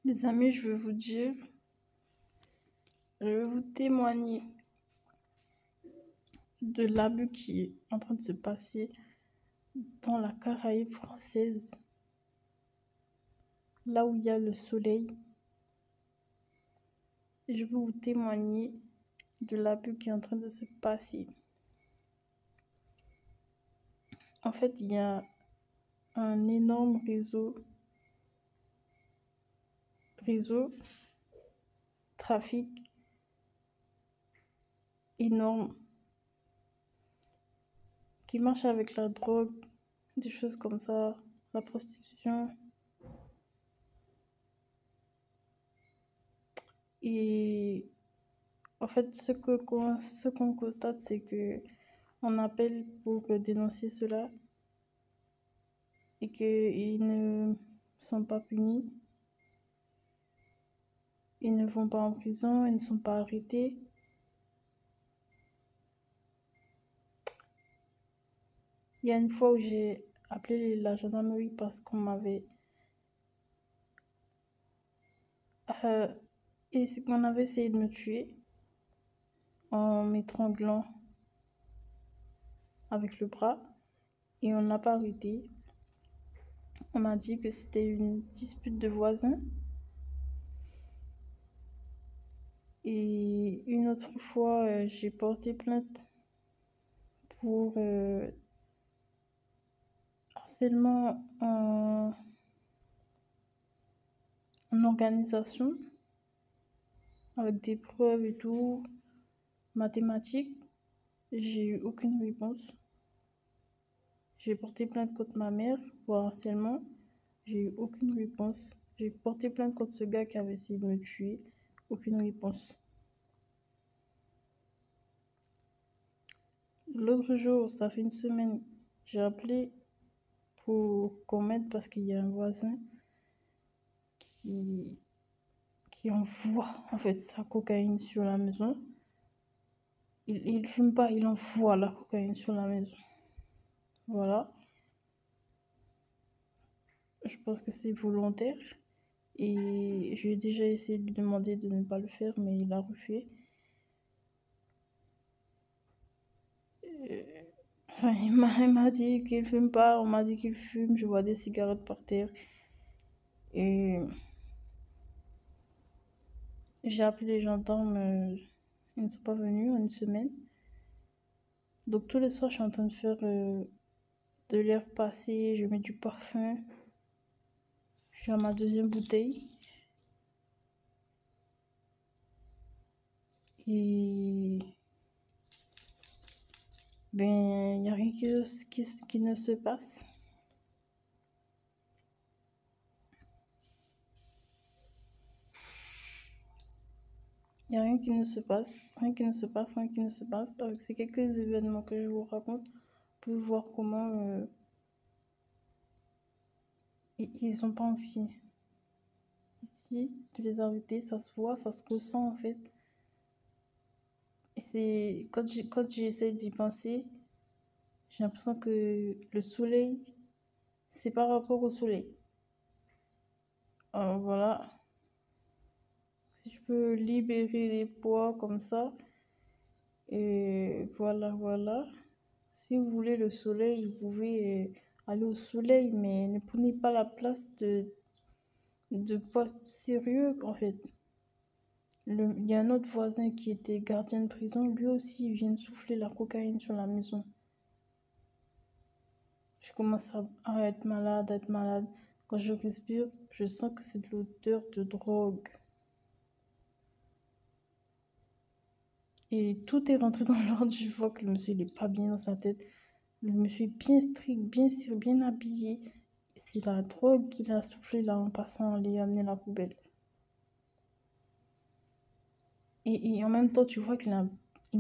Les amis, je vais vous témoigner de l'abus qui est en train de se passer dans la Caraïbe française, là où il y a le soleil. Je vais vous témoigner de l'abus qui est en train de se passer. En fait, il y a un énorme réseau, trafic énorme qui marche avec la drogue, des choses comme ça, la prostitution. Et en fait, ce qu'on constate, c'est que on appelle pour dénoncer cela et qu'ils ne sont pas punis, ils ne vont pas en prison, ils ne sont pas arrêtés. Il y a une fois où j'ai appelé la gendarmerie parce qu'on m'avait essayé de me tuer en m'étranglant avec le bras et on n'a pas arrêté. On m'a dit que c'était une dispute de voisins. Et une autre fois, j'ai porté plainte pour harcèlement en organisation, avec des preuves et tout, mathématiques. J'ai eu aucune réponse. J'ai porté plainte contre ma mère pour harcèlement. J'ai eu aucune réponse. J'ai porté plainte contre ce gars qui avait essayé de me tuer. Aucune réponse. L'autre jour, ça fait une semaine, j'ai appelé pour qu'on m'aide parce qu'il y a un voisin qui envoie en fait sa cocaïne sur la maison. Il fume pas, il envoie la cocaïne sur la maison. Voilà. Je pense que c'est volontaire. Et j'ai déjà essayé de lui demander de ne pas le faire, mais il a refusé. Enfin, il m'a dit qu'il fume pas, on m'a dit qu'il fume, je vois des cigarettes par terre. Et j'ai appelé les gendarmes, ils ne sont pas venus en une semaine. Donc tous les soirs, je suis en train de faire de l'air passé, je mets du parfum. Je suis à ma deuxième bouteille. Et ben, il n'y a rien qui ne se passe. Il n'y a rien qui ne se passe, rien qui ne se passe, rien qui ne se passe. Avec ces quelques événements que je vous raconte, vous pouvez voir comment ils n'ont pas envie ici de les arrêter. Ça se voit, ça se ressent en fait. Et c'est quand j'essaie d'y penser, j'ai l'impression que le soleil, c'est par rapport au soleil. Alors voilà, si je peux libérer les poids comme ça, et voilà. Si vous voulez le soleil, vous pouvez aller au soleil, mais ne prenez pas la place de postes sérieux en fait. Il y a un autre voisin qui était gardien de prison, lui aussi il vient de souffler la cocaïne sur la maison. Je commence à être malade. Quand je respire, je sens que c'est de l'odeur de drogue. Et tout est rentré dans l'ordre. Je vois que le monsieur il est pas bien dans sa tête. Le monsieur est bien strict, bien sûr, bien habillé. C'est la drogue qu'il a soufflé là en passant, aller amener la poubelle. Et en même temps, tu vois il a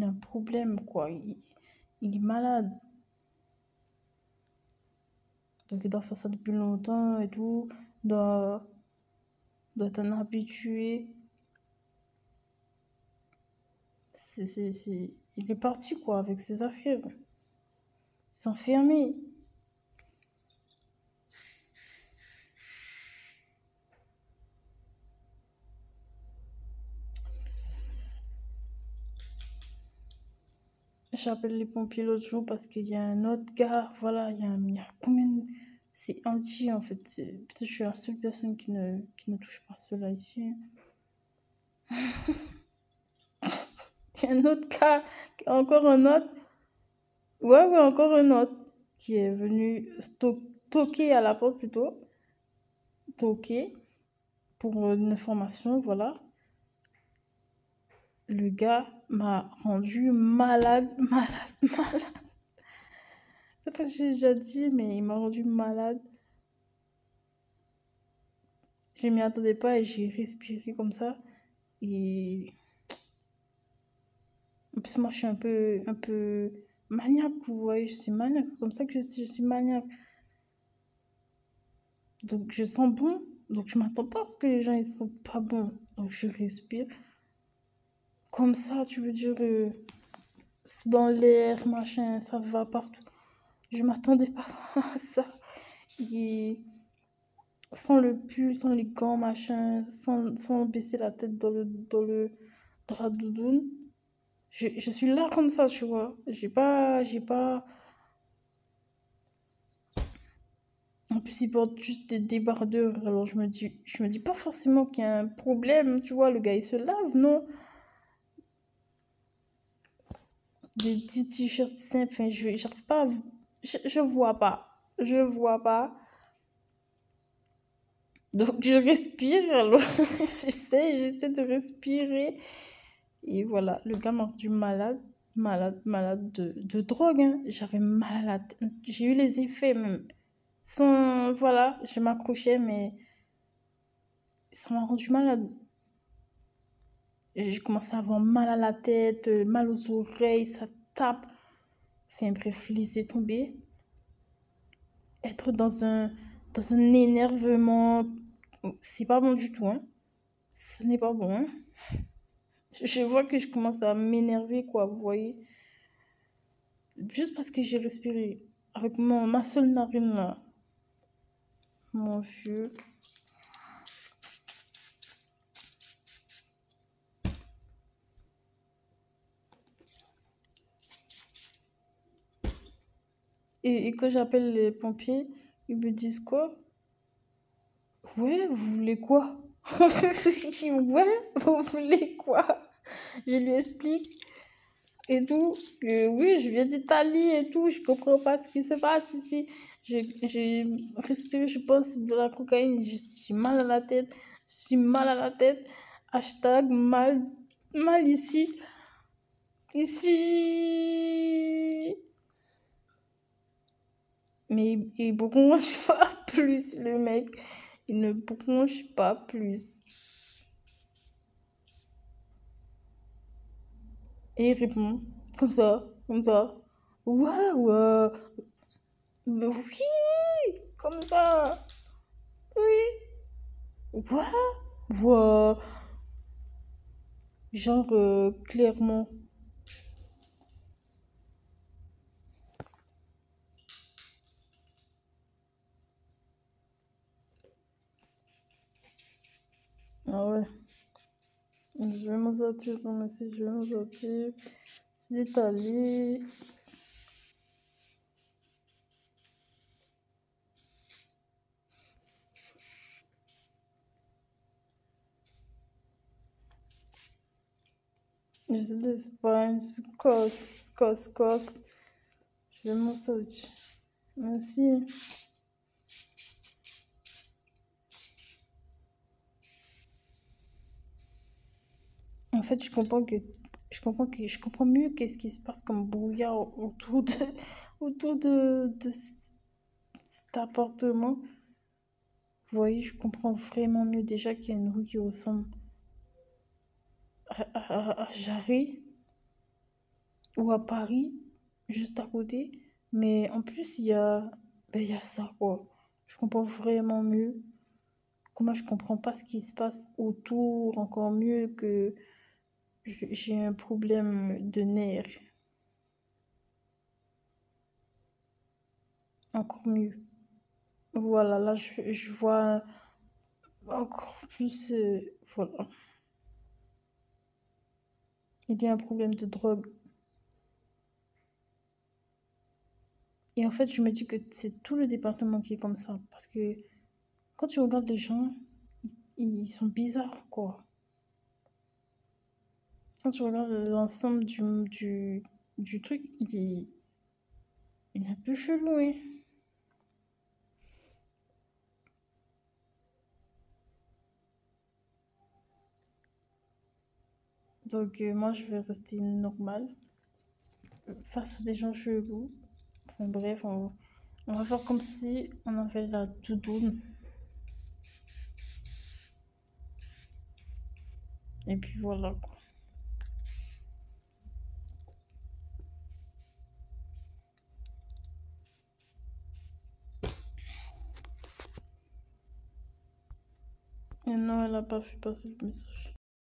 un problème, quoi. Il est malade. Donc il doit faire ça depuis longtemps et tout. Doit être un habitué. Il est parti, quoi, avec ses affaires. S'enfermer. J'appelle les pompiers l'autre jour parce qu'il y a un autre gars, voilà, il y a combien de... C'est entier en fait. Peut-être que je suis la seule personne qui ne touche pas cela ici. Il y a un autre gars, encore un autre. Ouais, encore un autre qui est venu toquer à la porte plutôt. Toquer pour une information, voilà. Le gars m'a rendu malade, malade, malade. C'est pas que j'ai déjà dit, mais il m'a rendu malade. Je m'y attendais pas et j'ai respiré comme ça. Et en plus, moi, je suis un peu maniaque, vous voyez, je suis maniaque. C'est comme ça que je suis maniaque. Donc, je sens bon. Donc, je m'attends pas à ce que les gens, ils sentent pas bon. Donc, je respire. Comme ça, tu veux dire, c'est dans l'air, machin, ça va partout. Je m'attendais pas à ça. Et sans le pull, sans les gants, machin, sans baisser la tête dans la doudoune. Je suis là comme ça, tu vois. J'ai pas. En plus, ils portent juste des débardeurs. Alors, je me dis pas forcément qu'il y a un problème, tu vois. Le gars, il se lave, non? Des petits t-shirts simples. Enfin, j'arrive pas à... Je vois pas. Je vois pas. Donc, je respire. Alors, j'essaie de respirer. Et voilà, le gars m'a rendu malade. Malade de drogue, hein. J'avais mal à la tête. J'ai eu les effets, même. Sans... Voilà, je m'accrochais, mais ça m'a rendu malade. J'ai commencé à avoir mal à la tête, mal aux oreilles, ça tape. Enfin bref, laisser tomber. Être dans un énervement, c'est pas bon du tout, hein. Ce n'est pas bon, hein. Je vois que je commence à m'énerver, quoi, vous voyez. Juste parce que j'ai respiré avec ma seule narine, là. Mon vieux. Et quand j'appelle les pompiers, ils me disent quoi? Ouais, vous voulez quoi? Ouais, vous voulez quoi? Je lui explique et tout. Que oui, je viens d'Italie et tout. Je comprends pas ce qui se passe ici. J'ai respiré, je pense, de la cocaïne. J'ai mal à la tête. J'ai mal à la tête. Hashtag mal ici. Ici. Mais il bronche pas plus, le mec. Il ne bronche pas plus. Et il répond comme ça, comme ça. Ouais, ouais. Mais oui, comme ça. Oui. Ouais, ouais. Genre, clairement. Ah ouais. Je vais m'en sortir, non mais si je vais m'en sortir. C'est d'Italie. Je suis d'Espagne. Cos. Je vais m'en sortir. Merci. En fait, je comprends mieux qu'est-ce qui se passe comme brouillard autour de cet appartement. Vous voyez, je comprends vraiment mieux déjà qu'il y a une rue qui ressemble à Jarry ou à Paris, juste à côté. Mais en plus, il y a ça, quoi. Je comprends vraiment mieux. Comment je comprends pas ce qui se passe autour, encore mieux que j'ai un problème de nerfs. Encore mieux. Voilà, là, je vois encore plus. Voilà. Il y a un problème de drogue. Et en fait, je me dis que c'est tout le département qui est comme ça. Parce que quand tu regardes les gens, ils sont bizarres, quoi. Quand tu regardes l'ensemble du truc, il est un peu chelou, hein. Donc, moi, je vais rester normale face à des gens chelous. Enfin, bref, on va faire comme si on avait la doudoune. Et puis voilà, quoi. Et non, elle a pas fait passer le message.